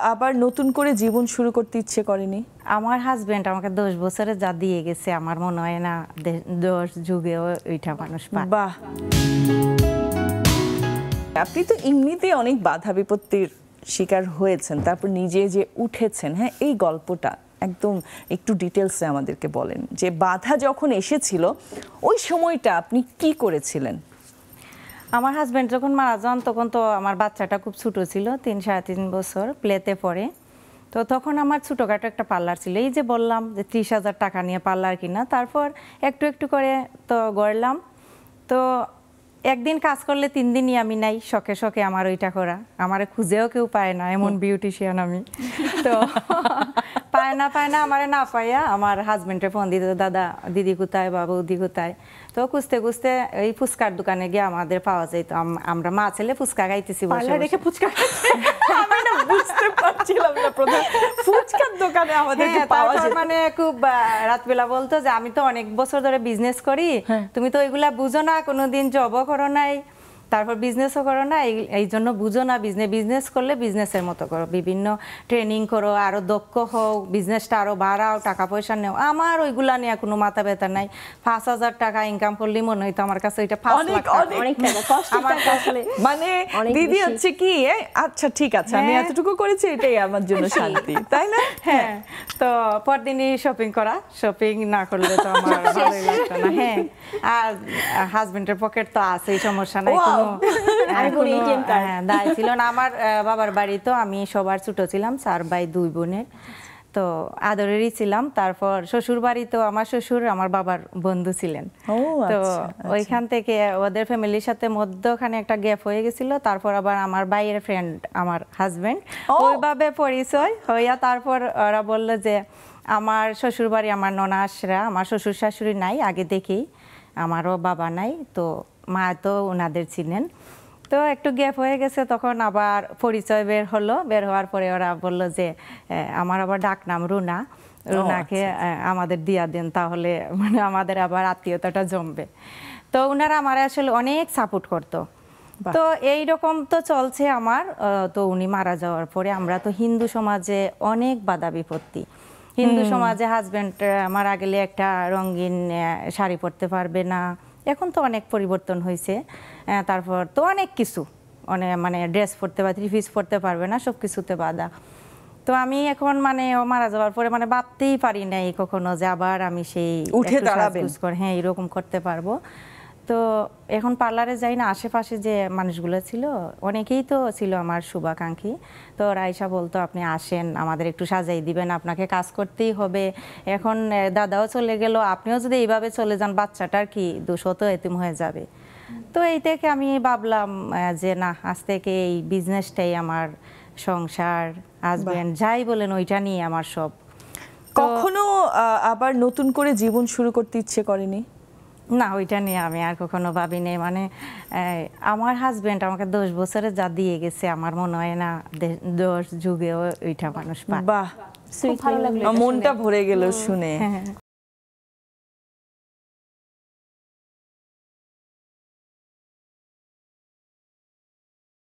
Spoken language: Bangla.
আবার নতুন করে জীবন শুরু করতে ইচ্ছে করেনি? আমার হাজবেন্ড আমাকে 10 বছরে যা দিয়ে গেছে আমার মনে হয় না 10 যুগেও ওইটা মানুষ পায়। বাহ, আপনি তো এমনিতেই অনেক বাধা বিপত্তির শিকার হয়েছেন, তারপর নিজে যে উঠেছেন, হ্যাঁ, এই গল্পটা একদম একটু ডিটেলসে আমাদেরকে বলেন যে বাধা যখন এসেছিল ওই সময়টা আপনি কি করেছিলেন? আমার হাজবেন্ড যখন মারা যান তখন তো আমার বাচ্চাটা খুব ছোট ছিল, 3-3.5 বছর, প্লেতে পড়ে। তো তখন আমার ছোটোখাটো একটা পার্লার ছিল, এই যে বললাম যে 30,000 টাকা নিয়ে পার্লার কিনা, তারপর একটু একটু করে তো গড়লাম। তো একদিন কাজ করলে 3 দিনই আমি নাই, শখে শখে আমার ওইটা করা, আমার খুঁজেও কেউ পায় না, এমন বিউটিশিয়ান আমি। তো পায় না আমারে না পাইয়া আমার হাজবেন্ডে ফোন দিত, দাদা দিদি কোথায় বা বৌদি কোথায়। তো খুঁজতে খুঁজতে এই ফুচকার দোকানে গিয়ে আমাদের পাওয়া যেত, আমরা মা ছেলে ফুচকা খাইতেছি বসে রেখে ফুচকা আমি না বুঝতে পারছিলাম না প্রথম ফুচকার দোকানে আমাদেরকে পাওয়া যায়, মানে খুব রাতবেলা বলতো যে আমি তো অনেক বছর ধরে বিজনেস করি, তুমি তো ওইগুলা বুঝো না, কোনোদিন জবও করো নাই, তারপর বিজনেসও করো না, এই জন্য বুঝো না, বিজনেস করলে বিজনেসের মতো করো, বিভিন্ন ট্রেনিং করো, আরো দক্ষ হও, বিজনেসটা আরো বাড়াও, টাকা পয়সা নেও। আমার ওইগুলা নিয়ে কোনো মাথা ব্যথা নাই। 5,000 টাকা ইনকাম করলেই মনে হইতো আমার কাছে ওইটা 5 লাখ টাকা। মানে দিদি হচ্ছে কি, আচ্ছা ঠিক আছে আমি এতটুকু করেছি এটাই আমার জন্য শান্তি, তাই না? হ্যাঁ, তো পরদিনই শপিং করা, শপিং না করলে তো আমার ভালোই লাগতো না। হ্যাঁ, আর হাজবেন্ডের পকেট তো আছেই, সমস্যা নাই, দায় ছিল না। আমার বাবার বাড়ি তো আমি সবার ছোট ছিলাম, 4 ভাই 2 বোনের, তো আদরেরই ছিলাম। তারপর শ্বশুর বাড়ি তো আমার শ্বশুর আমার বাবার বন্ধু ছিলেন, তো ওইখান থেকে ওদের ফ্যামিলির সাথে মধ্যখানে একটা গ্যাপ হয়ে গেছিল। তারপর আবার আমার ভাইয়ের ফ্রেন্ড আমার হাজবেন্ড, ওইভাবে পরিচয় হইয়া তারপর ওরা বললো যে আমার শ্বশুর বাড়ি, আমার ননাসরা, আমার শ্বশুর শাশুড়ি নাই আগে দেখেই, আমারও বাবা নাই, তো মা তো ওনাদের ছিলেন। তো একটু গ্যাপ হয়ে গেছে, তখন আবার পরিচয় বের হলো, বের হওয়ার পরে ওরা বললো যে আমার আবার ডাক নাম রুনা, রুনাকে আমাদের দিয়া দেন, তাহলে মানে আমাদের আবার আত্মীয়তাটা জমবে। তো ওনারা আমার আসলে অনেক সাপোর্ট করতো। তো এইরকম তো চলছে আমার। তো উনি মারা যাওয়ার পরে আমরা তো হিন্দু সমাজে অনেক বাধা বিপত্তি, হিন্দু সমাজে হাজবেন্ড মারা গেলে একটা রঙিন শাড়ি পরতে পারবে না, এখন তো অনেক পরিবর্তন হয়েছে। তারপর তো অনেক কিছু, অনেক মানে ড্রেস পরতে পারবে, 3 পিস পরতে পারবে না, সব কিছুতে বাধা। তো আমি এখন মানে মারা যাওয়ার পরে মানে ভাবতেই পারি নাই কখনো যে আবার আমি সেই উঠে দাঁড়াবেন, হ্যাঁ এরকম করতে পারবো। তো এখন পার্লারে যাই না, আশেপাশে যে মানুষগুলো ছিল অনেকেই তো ছিল আমার শুভাকাঙ্ক্ষী, তো রাইসা বলতো আপনি আসেন, আমাদের একটু সাজাই দিবেন, আপনাকে কাজ করতেই হবে, এখন দাদাও চলে গেল, আপনিও যদি এইভাবে চলে যান বাচ্চাটার কি দোষ, তো এতিম হয়ে যাবে। তো এই থেকে আমি ভাবলাম যে না, আজ থেকে এই বিজনেসটাই আমার সংসার, হাজবেন্ড যাই বলেন ওইটা নিয়ে আমার সব। কখনো আবার নতুন করে জীবন শুরু করতে ইচ্ছে করেনি? না, ওইটা নিয়ে আমি আর কখনো ভাবিনি। মানে আমার হাজবেন্ড আমাকে 10 বছরে যা দিয়ে গেছে আমার মনে হয় না 10 যুগেও ওইটা মানুষ পায়। বাহ, মনটা ভরে গেল শুনে।